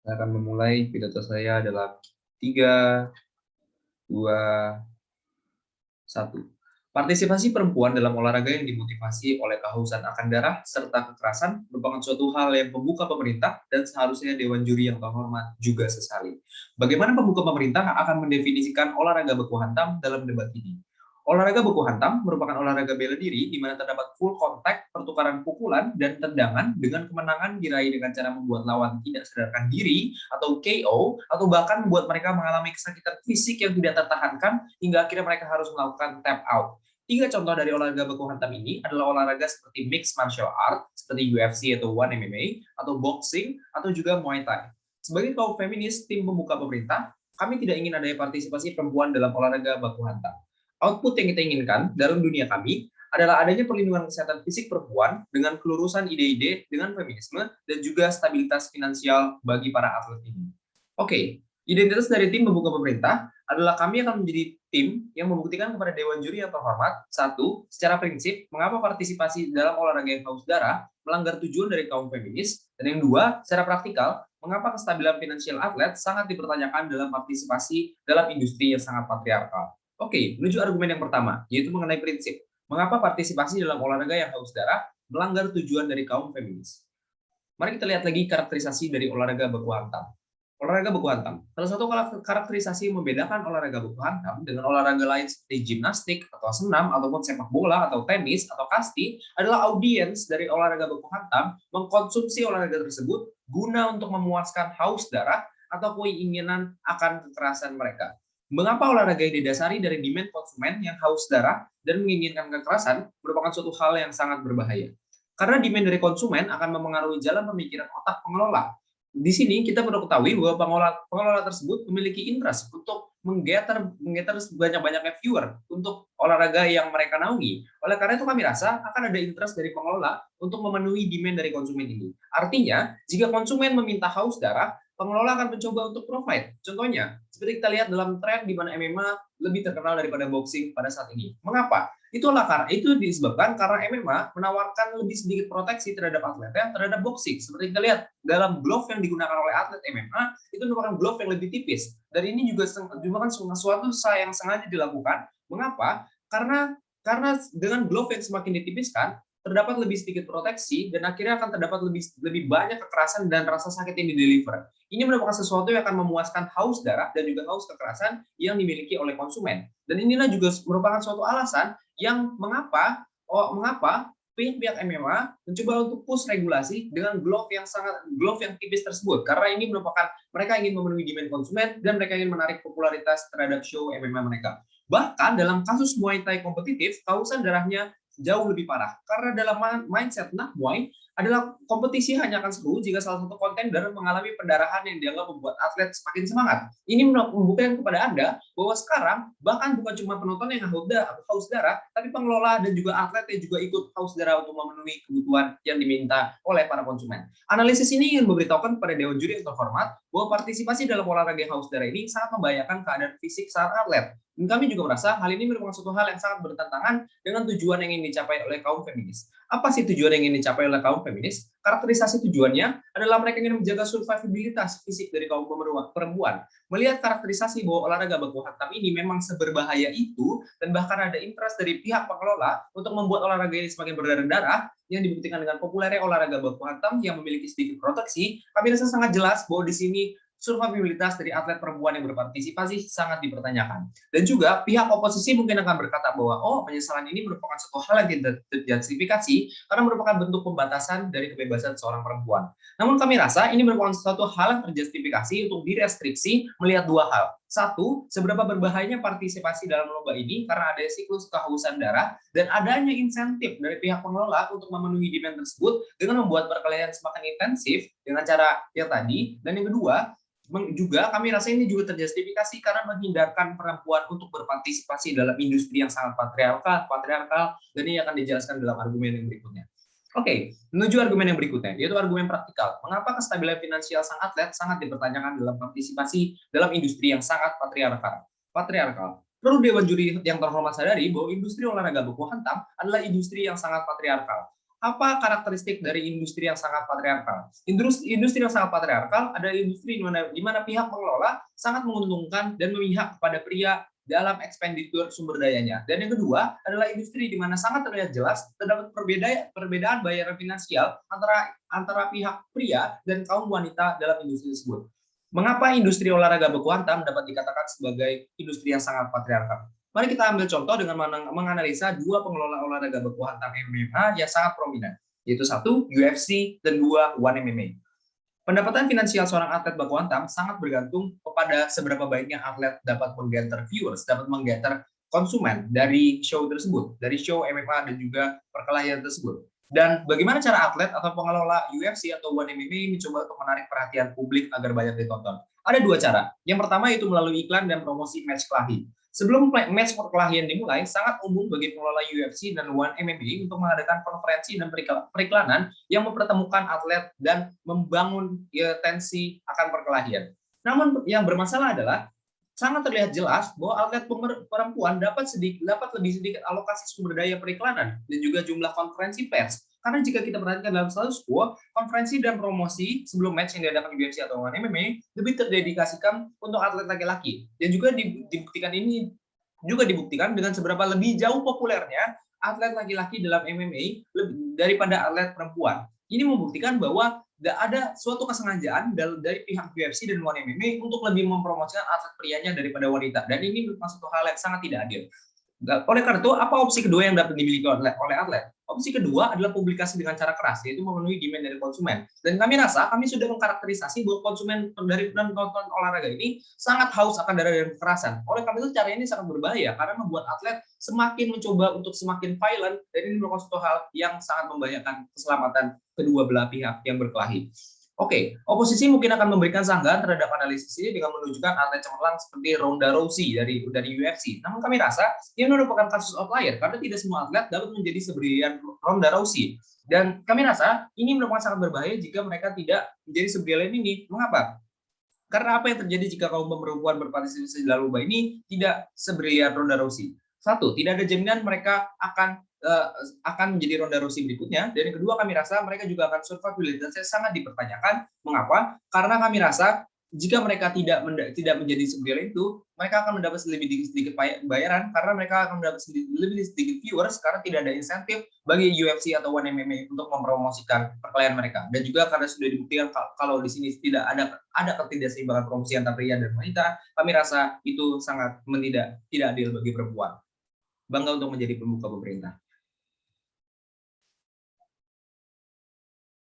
Saya akan memulai pidato saya dalam 3, 2, 1. Partisipasi perempuan dalam olahraga yang dimotivasi oleh kehausan akan darah serta kekerasan merupakan suatu hal yang membuka pemerintah dan seharusnya Dewan Juri yang terhormat juga sesali. Bagaimana pembuka pemerintah akan mendefinisikan olahraga baku hantam dalam debat ini? Olahraga baku hantam merupakan olahraga bela diri di mana terdapat full contact, pertukaran pukulan, dan tendangan dengan kemenangan diraih dengan cara membuat lawan tidak sadarkan diri atau KO, atau bahkan membuat mereka mengalami kesakitan fisik yang tidak tertahankan hingga akhirnya mereka harus melakukan tap out. Tiga contoh dari olahraga baku hantam ini adalah olahraga seperti mixed martial art, seperti UFC atau One MMA, atau boxing, atau juga Muay Thai. Sebagai kaum feminis, tim pembuka pemerintah, kami tidak ingin adanya partisipasi perempuan dalam olahraga baku hantam. Output yang kita inginkan dalam dunia kami adalah adanya perlindungan kesehatan fisik perempuan dengan kelurusan ide-ide dengan feminisme dan juga stabilitas finansial bagi para atlet ini. Oke, identitas dari tim pembuka pemerintah adalah kami akan menjadi tim yang membuktikan kepada Dewan Juri yang terhormat, satu, secara prinsip, mengapa partisipasi dalam olahraga yang haus darah melanggar tujuan dari kaum feminis, dan yang dua, secara praktikal, mengapa kestabilan finansial atlet sangat dipertanyakan dalam partisipasi dalam industri yang sangat patriarkal. Oke, menuju argumen yang pertama, yaitu mengenai prinsip. Mengapa partisipasi dalam olahraga yang haus darah melanggar tujuan dari kaum feminis? Mari kita lihat lagi karakterisasi dari olahraga baku hantam. Olahraga baku hantam. Salah satu karakterisasi yang membedakan olahraga baku hantam dengan olahraga lain seperti gimnastik atau senam ataupun sepak bola atau tenis atau kasti adalah audiens dari olahraga baku hantam mengkonsumsi olahraga tersebut guna untuk memuaskan haus darah atau keinginan akan kekerasan mereka. Mengapa olahraga yang didasari dari demand konsumen yang haus darah dan menginginkan kekerasan merupakan suatu hal yang sangat berbahaya? Karena demand dari konsumen akan memengaruhi jalan pemikiran otak pengelola. Di sini kita perlu ketahui bahwa pengelola tersebut memiliki interest untuk menggather banyak-banyaknya viewer untuk olahraga yang mereka naungi. Oleh karena itu kami rasa akan ada interest dari pengelola untuk memenuhi demand dari konsumen ini. Artinya, jika konsumen meminta haus darah, pengelola akan mencoba untuk provide. Contohnya, seperti kita lihat dalam tren di mana MMA lebih terkenal daripada boxing pada saat ini. Mengapa? Itu disebabkan karena MMA menawarkan lebih sedikit proteksi terhadap atletnya terhadap boxing. Seperti kita lihat dalam glove yang digunakan oleh atlet MMA itu merupakan glove yang lebih tipis. Dan ini juga kan sesuatu yang sengaja dilakukan. Mengapa? Karena dengan glove yang semakin ditipiskan, terdapat lebih sedikit proteksi dan akhirnya akan terdapat lebih banyak kekerasan dan rasa sakit yang dideliver. Ini merupakan sesuatu yang akan memuaskan haus darah dan juga haus kekerasan yang dimiliki oleh konsumen. Dan inilah juga merupakan suatu alasan yang mengapa pihak-pihak MMA mencoba untuk push regulasi dengan glove yang tipis tersebut, karena ini merupakan mereka ingin memenuhi demand konsumen dan mereka ingin menarik popularitas terhadap show MMA mereka. Bahkan dalam kasus Muay Thai kompetitif, kausan darahnya jauh lebih parah. Karena dalam mindset Nak Muay adalah kompetisi hanya akan seru jika salah satu kontender mengalami pendarahan yang dianggap membuat atlet semakin semangat. Ini membuktikan kepada Anda bahwa sekarang bahkan bukan cuma penonton yang haus darah, tapi pengelola dan juga atlet yang juga ikut haus darah untuk memenuhi kebutuhan yang diminta oleh para konsumen. Analisis ini ingin memberitahukan kepada Dewan Juri yang terhormat bahwa partisipasi dalam olahraga haus darah ini sangat membahayakan keadaan fisik saat atlet. Dan kami juga merasa hal ini merupakan suatu hal yang sangat bertentangan dengan tujuan yang ingin dicapai oleh kaum feminis. Apa sih tujuan yang ingin dicapai oleh kaum feminis? Karakterisasi tujuannya adalah mereka ingin menjaga survivabilitas fisik dari kaum perempuan. Melihat karakterisasi bahwa olahraga baku hantam ini memang seberbahaya itu, dan bahkan ada interest dari pihak pengelola untuk membuat olahraga ini semakin berdarah-darah, yang dibuktikan dengan populernya olahraga baku hantam yang memiliki sedikit proteksi, kami rasa sangat jelas bahwa di sini survivabilitas dari atlet perempuan yang berpartisipasi sangat dipertanyakan. Dan juga pihak oposisi mungkin akan berkata bahwa penyesalan ini merupakan suatu hal yang tidak terjustifikasi karena merupakan bentuk pembatasan dari kebebasan seorang perempuan. Namun kami rasa ini merupakan suatu hal yang terjustifikasi untuk direstriksi melihat dua hal. Satu, seberapa berbahayanya partisipasi dalam lomba ini karena ada siklus kehausan darah dan adanya insentif dari pihak pengelola untuk memenuhi demand tersebut dengan membuat perkelahian semakin intensif dengan cara yang tadi. Dan yang kedua, juga kami rasa ini juga terjustifikasi karena menghindarkan perempuan untuk berpartisipasi dalam industri yang sangat patriarkal, dan ini akan dijelaskan dalam argumen yang berikutnya. Oke, menuju argumen yang berikutnya, yaitu argumen praktikal. Mengapa kestabilan finansial sang atlet sangat dipertanyakan dalam partisipasi dalam industri yang sangat patriarkal. Perlu Dewan Juri yang terhormat sadari bahwa industri olahraga baku hantam adalah industri yang sangat patriarkal. Apa karakteristik dari industri yang sangat patriarkal? Industri yang sangat patriarkal adalah industri di mana pihak pengelola sangat menguntungkan dan memihak kepada pria dalam ekspenditur sumber dayanya. Dan yang kedua adalah industri di mana sangat terlihat jelas terdapat perbedaan bayaran finansial antara pihak pria dan kaum wanita dalam industri tersebut. Mengapa industri olahraga baku hantam dapat dikatakan sebagai industri yang sangat patriarkal? Mari kita ambil contoh dengan menganalisa dua pengelola olahraga baku hantam MMA yang sangat prominent, yaitu satu UFC dan dua One MMA. Pendapatan finansial seorang atlet baku hantam sangat bergantung kepada seberapa baiknya atlet dapat menggatter viewers, dapat menggatter konsumen dari show tersebut, dari show MMA dan juga perkelahian tersebut. Dan bagaimana cara atlet atau pengelola UFC atau One MMA mencoba untuk menarik perhatian publik agar banyak ditonton? Ada dua cara. Yang pertama itu melalui iklan dan promosi match kelahi. Sebelum match perkelahian dimulai, sangat umum bagi pengelola UFC dan One MMA untuk mengadakan konferensi dan periklanan yang mempertemukan atlet dan membangun tensi akan perkelahian. Namun yang bermasalah adalah sangat terlihat jelas bahwa atlet perempuan dapat lebih sedikit alokasi sumber daya periklanan dan juga jumlah konferensi pers. Karena jika kita perhatikan dalam status quo, konferensi dan promosi sebelum match yang diadakan di UFC atau One MMA lebih terdedikasikan untuk atlet laki-laki. Dan juga dibuktikan dengan seberapa lebih jauh populernya atlet laki-laki dalam MMA daripada atlet perempuan. Ini membuktikan bahwa ada suatu kesengajaan dari pihak UFC dan One MMA untuk lebih mempromosikan atlet prianya daripada wanita. Dan ini merupakan suatu hal yang sangat tidak adil. Oleh karena itu, apa opsi kedua yang dapat dimiliki oleh atlet? Opsi kedua adalah publikasi dengan cara keras, yaitu memenuhi demand dari konsumen. Dan kami rasa kami sudah mengkarakterisasi bahwa konsumen dari penonton olahraga ini sangat haus akan darah dan kekerasan. Oleh karena itu, cara ini sangat berbahaya karena membuat atlet semakin mencoba untuk semakin violent, dan ini merupakan suatu hal yang sangat membahayakan keselamatan kedua belah pihak yang berkelahi. Oke, oposisi mungkin akan memberikan sanggahan terhadap analisis ini dengan menunjukkan atlet cemerlang seperti Ronda Rousey dari UFC. Namun kami rasa ini merupakan kasus outlier karena tidak semua atlet dapat menjadi sebrilian Ronda Rousey. Dan kami rasa ini merupakan sangat berbahaya jika mereka tidak menjadi sebrilian ini. Mengapa? Karena apa yang terjadi jika kaum perempuan berpartisipasi dalam lomba ini tidak sebrilian Ronda Rousey? Satu, tidak ada jaminan mereka akan menjadi Ronda Rousey berikutnya. Dan yang kedua, kami rasa mereka juga akan survivabilitasnya sangat dipertanyakan. Mengapa? Karena kami rasa jika mereka tidak menjadi sebrilian itu, mereka akan mendapat lebih sedikit bayaran karena mereka akan mendapat lebih sedikit viewers karena tidak ada insentif bagi UFC atau One MMA untuk mempromosikan perkelahian mereka. Dan juga karena sudah dibuktikan kalau di sini tidak ada ketidakseimbangan promosi antara pria dan wanita, kami rasa itu sangat tidak adil bagi perempuan. Bangga untuk menjadi pembuka pemerintah.